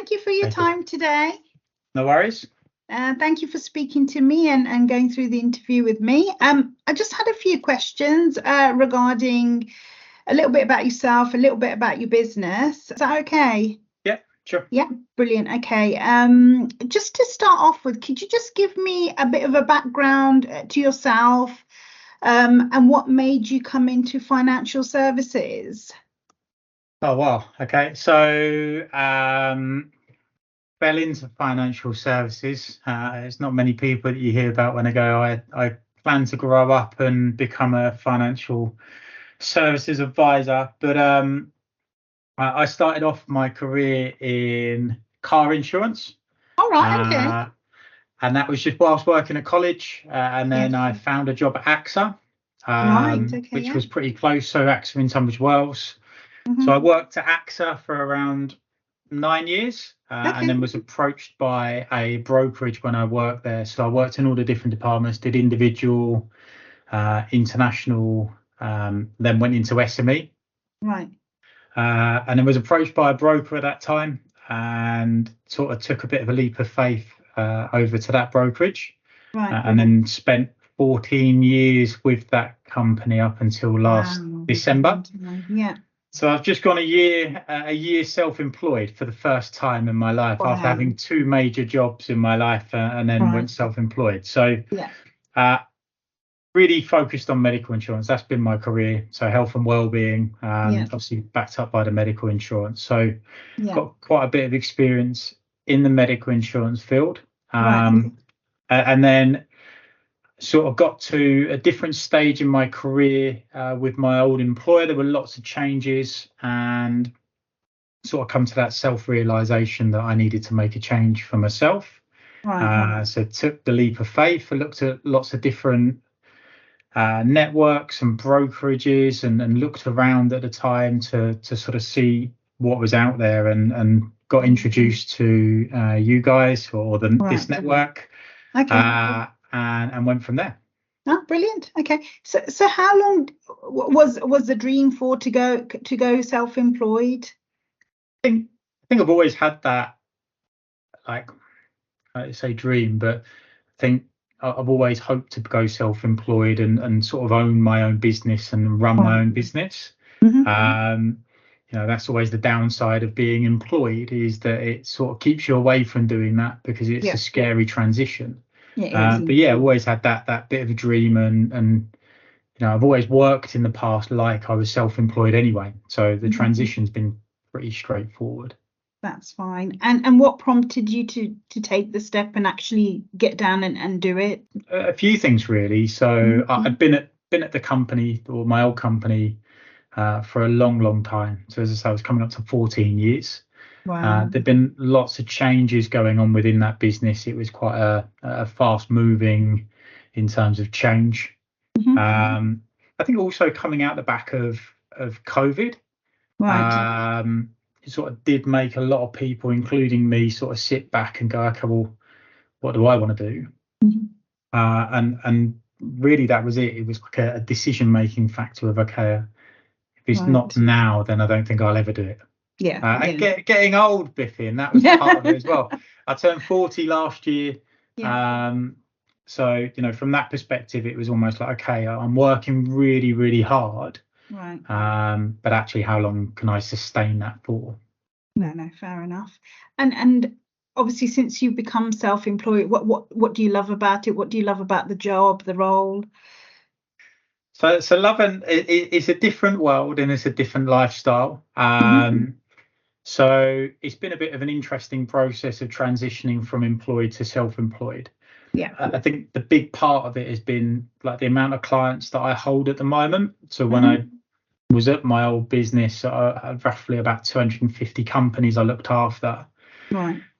Thank you for your Thank you. time today. No worries. Thank you for speaking to me and going through the interview with me. I just had a few questions regarding a little bit about yourself, a little bit about your business. Is that okay? Yeah, sure. Yeah, brilliant. Okay. Just to start off with, could you just give me a bit of a background to yourself and what made you come into financial services? Oh, wow. Okay. So, fell into financial services. There's not many people that you hear about when they go, I plan to grow up and become a financial services advisor. But I started off my career in car insurance. All right. Okay. And that was just whilst working at college. And then Yes. I found a job at AXA, Right. Okay. which Yeah. was pretty close. So AXA in Tunbridge Wells. So I worked at AXA for around 9 years, and then was approached by a brokerage when I worked there. So I worked in all the different departments, did individual, international, then went into SME. Right. And then was approached by a broker at that time and sort of took a bit of a leap of faith over to that brokerage. Right. And then spent 14 years with that company up until last December. Yeah. So I've just gone a year self-employed for the first time in my life after having 2 major jobs in my life and then went self-employed. So really focused on medical insurance. That's been my career. So health and well-being, obviously backed up by the medical insurance. So got quite a bit of experience in the medical insurance field. And then sort of got to a different stage in my career with my old employer. There were lots of changes and sort of come to that self-realization that I needed to make a change for myself. So took the leap of faith. I looked at lots of different networks and brokerages and looked around at the time to sort of see what was out there and got introduced to you guys or this network. And went from there. Oh, brilliant. Okay. So how long was the dream for to go self-employed? I think I've always had that, like I say, dream, but I think I've always hoped to go self-employed and sort of own my own business and run my own business. That's always the downside of being employed, is that it sort of keeps you away from doing that because it's a scary transition. But I've always had that bit of a dream, and I've always worked in the past like I was self-employed anyway. So the transition's been pretty straightforward. That's fine. And what prompted you to take the step and actually get down and do it? A few things really. So I've been at the company, or my old company, for a long time. So as I say, I was coming up to 14 years. There've been lots of changes going on within that business. It was quite a fast moving in terms of change. I think also coming out the back of COVID, it sort of did make a lot of people, including me, sort of sit back and go, okay, well, what do I want to do? And really that was it. It was like a decision making factor of, okay, if it's not now, then I don't think I'll ever do it. And getting old, Bipin, that was part of it as well. I turned 40 last year. So, from that perspective, it was almost like, okay, I'm working really, really hard. But actually, how long can I sustain that for? No, fair enough. And obviously, since you've become self-employed, what do you love about it? What do you love about the job, the role? So loving it's a different world and it's a different lifestyle. So it's been a bit of an interesting process of transitioning from employed to self-employed. I think the big part of it has been like the amount of clients that I hold at the moment. So when I was at my old business, I had roughly about 250 companies I looked after.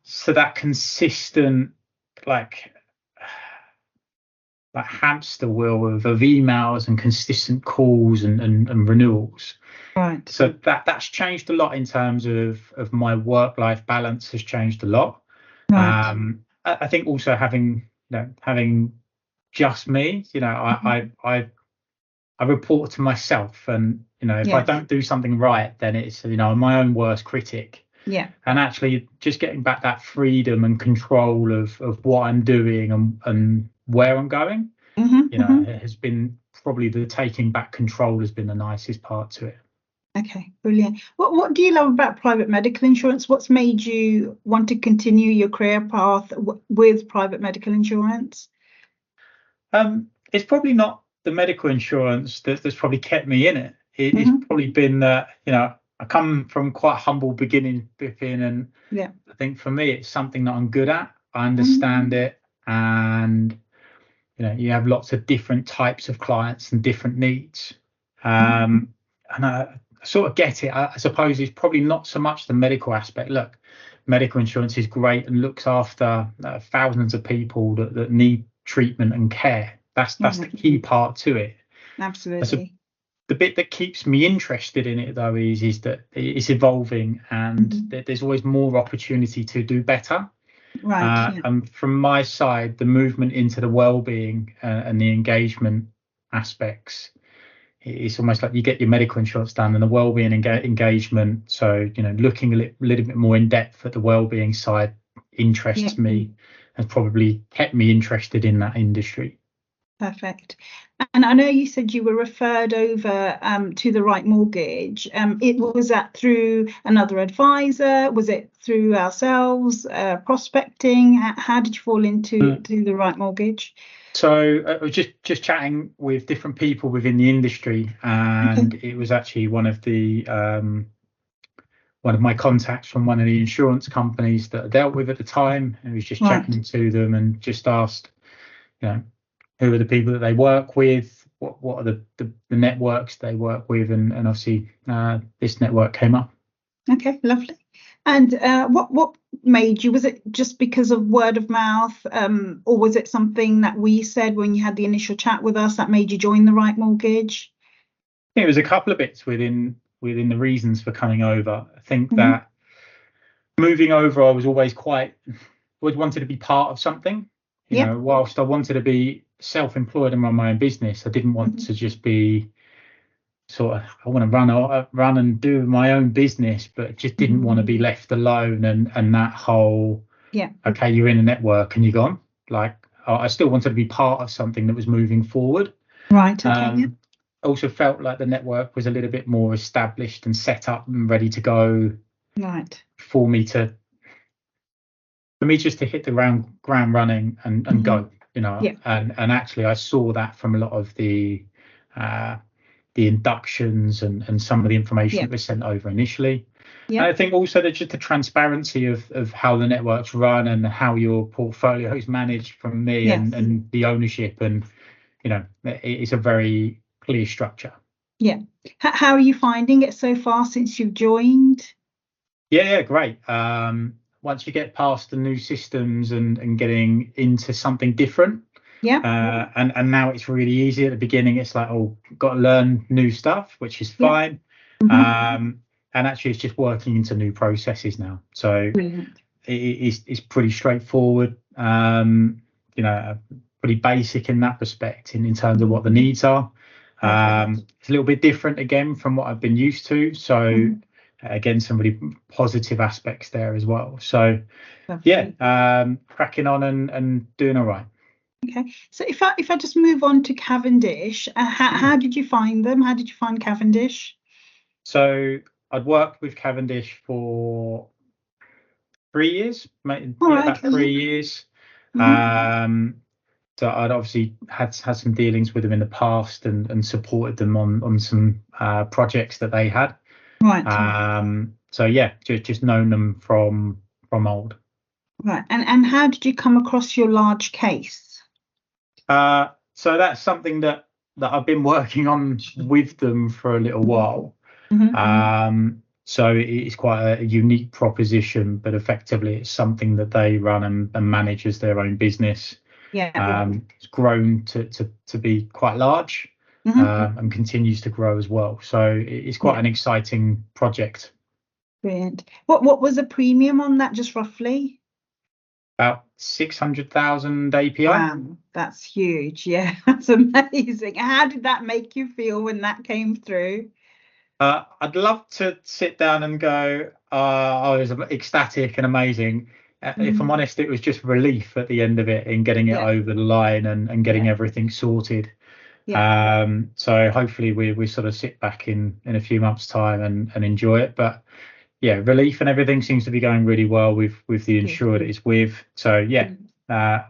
So that consistent like hamster wheel of emails and consistent calls and renewals. So that's changed a lot in terms of my work-life balance has changed a lot. I think also having just me, I report to myself, and if I don't do something right, then it's I'm my own worst critic. Yeah. And actually just getting back that freedom and control of what I'm doing and where I'm going, it has been probably the taking back control has been the nicest part to it. Okay, brilliant. What do you love about private medical insurance? What's made you want to continue your career path with private medical insurance? It's probably not the medical insurance that's probably kept me in it. It's probably been that, I come from quite humble beginning, Bipin, and I think for me it's something that I'm good at. I understand it, and you have lots of different types of clients and different needs, and I sort of get it. I suppose it's probably not so much the medical aspect. Look, medical insurance is great and looks after thousands of people that need treatment and care. That's the key part to it. Absolutely. The bit that keeps me interested in it, though, is that it's evolving, and there's always more opportunity to do better. Right. And from my side, the movement into the well-being and the engagement aspects, it's almost like you get your medical insurance done and the well-being engagement. So, looking a little bit more in depth at the well-being side interests me, and probably kept me interested in that industry. Perfect. And I know you said you were referred over to the Right Mortgage. Was that through another advisor? Was it through ourselves, prospecting? How did you fall into the Right Mortgage? So I was just chatting with different people within the industry, and it was actually one of my contacts from one of the insurance companies that I dealt with at the time. And I was just chatting to them and just asked, who are the people that they work with, what are the networks they work with, and obviously this network came up. Okay, lovely. And what made you? Was it just because of word of mouth, or was it something that we said when you had the initial chat with us that made you join the Right Mortgage? It was a couple of bits within the reasons for coming over. I think that moving over, I was always wanted to be part of something. Whilst I wanted to be self-employed and run my own business, I didn't want to just be I want to run and do my own business, but just didn't want to be left alone and that whole okay, you're in a network and you're gone. Like I still wanted to be part of something that was moving forward. Right. Okay. Also felt like the network was a little bit more established and set up and ready to go. Right. For me just to hit the ground running and go, and actually I saw that from a lot of the inductions and some of the information that was sent over initially. And I think also that just the transparency of how the networks run and how your portfolio is managed from me and the ownership, and it's a very clear structure. How are you finding it so far since you've joined? Great. Once you get past the new systems and getting into something different, and now it's really easy. At the beginning it's like, got to learn new stuff, which is fine. And actually it's just working into new processes now, so it's pretty straightforward, pretty basic in that respect in terms of what the needs are. It's a little bit different again from what I've been used to, so again, some really positive aspects there as well. So cracking on and doing all right. Okay, so if I just move on to Cavendish, how did you find them? How did you find Cavendish? So I'd worked with Cavendish for 3 years, about 3 years. So I'd obviously had some dealings with them in the past and supported them on some projects that they had. Right. So just known them from old. Right. And how did you come across your large case? So that's something that I've been working on with them for a little while. So it's quite a unique proposition, but effectively it's something that they run and manage as their own business. It's grown to be quite large. And continues to grow as well. So it's quite an exciting project. Brilliant. What was the premium on that, just roughly? About 600,000 API. Wow, that's huge. Yeah, that's amazing. How did that make you feel when that came through? I'd love to sit down and go, I was ecstatic and amazing. If I'm honest, it was just relief at the end of it in getting it over the line and getting everything sorted. So hopefully we sort of sit back in a few months' time and enjoy it. But yeah, relief, and everything seems to be going really well with the insurer that it's with. So yeah,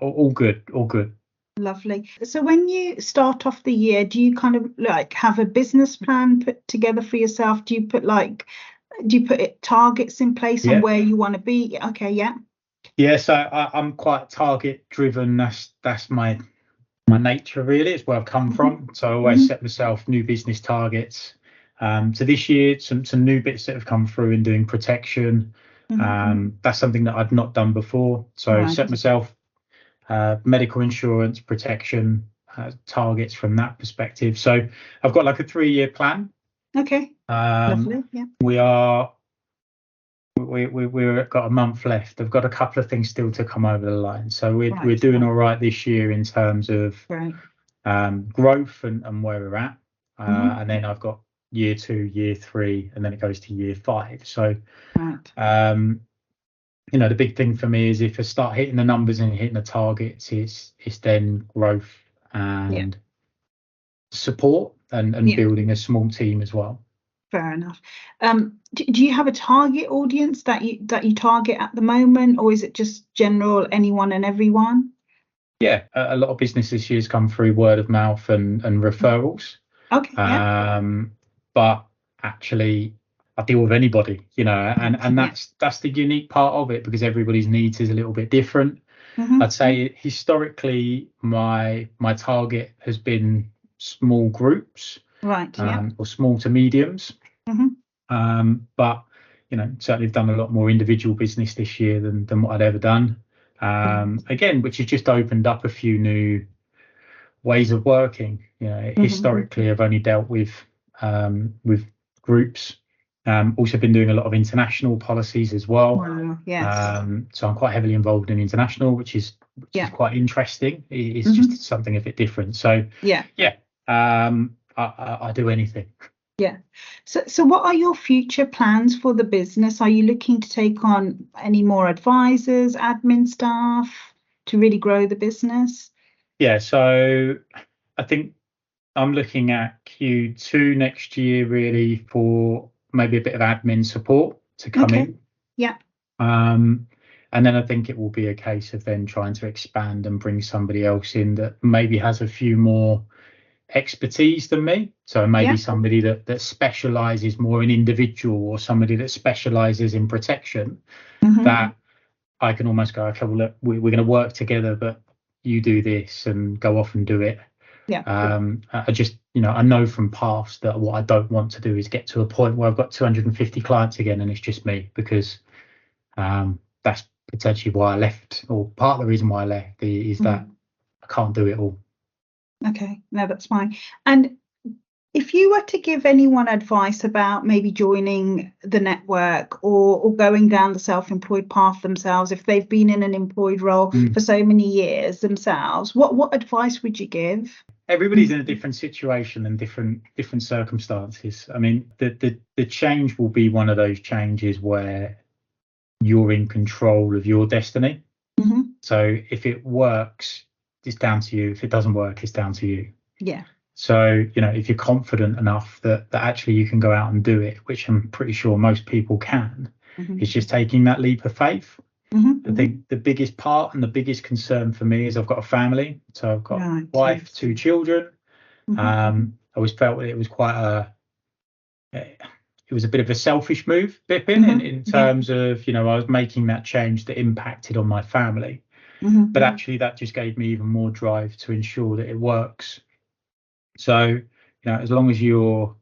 all good. Lovely. So when you start off the year, do you kind of like have a business plan put together for yourself? Do you put targets in place on where you want to be? Okay, yeah. So I'm quite target driven. That's my nature, really. It's where I've come from. So I always set myself new business targets. So this year, some new bits that have come through in doing protection. That's something that I've not done before. So set myself medical insurance protection targets from that perspective. So I've got like a 3-year plan. Okay. Lovely. Yeah. We've got a month left. I've got a couple of things still to come over the line. So we're doing all right this year in terms of growth and where we're at. And then I've got year 2, year 3, and then it goes to year 5. So the big thing for me is if I start hitting the numbers and hitting the targets, it's then growth and support and building a small team as well. Fair enough. Do you have a target audience that you target at the moment, or is it just general anyone and everyone? Yeah, a lot of business this year's come through word of mouth and referrals. Okay. But actually, I deal with anybody, and that's the unique part of it, because everybody's needs is a little bit different. I'd say historically my target has been small groups, or small to mediums. But certainly I've done a lot more individual business this year than what I'd ever done. Again, which has just opened up a few new ways of working. Historically I've only dealt with groups. Also been doing a lot of international policies as well. So I'm quite heavily involved in international, which is quite interesting. It's just something a bit different. So I do anything. So what are your future plans for the business? Are you looking to take on any more advisors, admin staff to really grow the business? So I think I'm looking at Q2 next year really for maybe a bit of admin support to come in. And then I think it will be a case of then trying to expand and bring somebody else in that maybe has a few more expertise than me. So maybe somebody that specializes more in individual, or somebody that specializes in protection, that I can almost go, okay, well, look, we're going to work together, but you do this and go off and do it. I just, I know from past that what I don't want to do is get to a point where I've got 250 clients again and it's just me, because that's potentially why I left, or part of the reason why I left is that I can't do it all. Okay, no, that's fine. And if you were to give anyone advice about maybe joining the network or going down the self-employed path themselves, if they've been in an employed role for so many years themselves, what advice would you give? Everybody's in a different situation and different circumstances. I mean, the change will be one of those changes where you're in control of your destiny. So if it works, it's down to you. If it doesn't work, it's down to you. So, if you're confident enough that actually you can go out and do it, which I'm pretty sure most people can, it's just taking that leap of faith. I think the biggest part and the biggest concern for me is I've got a family. So I've got a wife, 2 children. I always felt that it was it was a bit of a selfish move, Bipin, in terms of, I was making that change that impacted on my family. But actually that just gave me even more drive to ensure that it works. So, as long as you're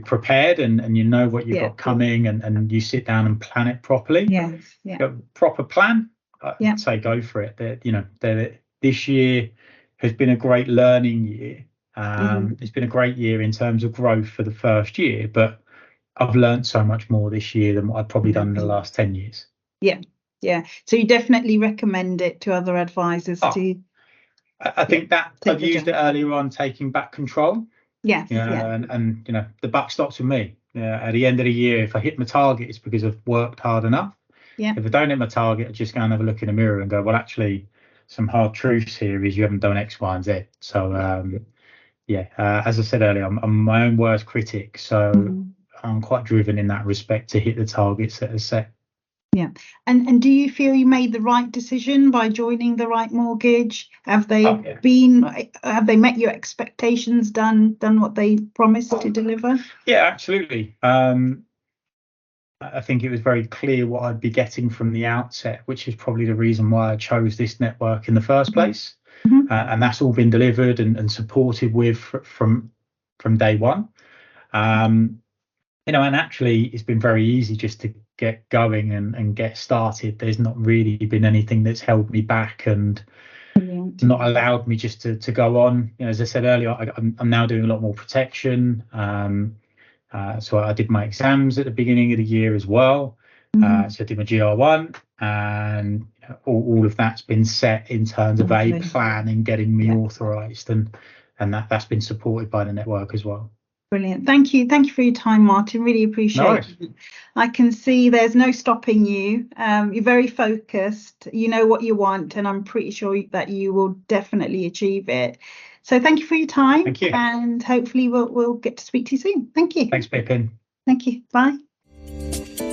prepared and you know what you've got coming and you sit down and plan it properly, a proper plan, I'd say go for it. This year has been a great learning year. It's been a great year in terms of growth for the first year, but I've learned so much more this year than what I've probably done in the last 10 years. So you definitely recommend it to other advisors too. I think that I've used it earlier on, taking back control. And the buck stops with me. at the end of the year, if I hit my target, it's because I've worked hard enough. Yeah. If I don't hit my target, I just go and have a look in the mirror and go, well, actually, some hard truths here is you haven't done X, Y, and Z. So, as I said earlier, I'm my own worst critic. So I'm quite driven in that respect to hit the targets that are set. Yeah. And do you feel you made the right decision by joining the Right Mortgage? Have they have they met your expectations, done what they promised to deliver? Yeah, absolutely. I think it was very clear what I'd be getting from the outset, which is probably the reason why I chose this network in the first place. And that's all been delivered and supported with from day one. And actually it's been very easy just to get going and get started. There's not really been anything that's held me back and not allowed me just to go on. As I said earlier, I'm now doing a lot more protection. So I did my exams at the beginning of the year as well. So I did my GR1, and all of that's been set in terms of a plan in getting me authorised, and that's been supported by the network as well. Brilliant. Thank you for your time, Martin. Really appreciate it. I can see there's no stopping you. You're very focused. You know what you want, and I'm pretty sure that you will definitely achieve it. So thank you for your time. Thank you. And hopefully we'll get to speak to you soon. Thank you. Thanks, Bipin. Thank you. Bye.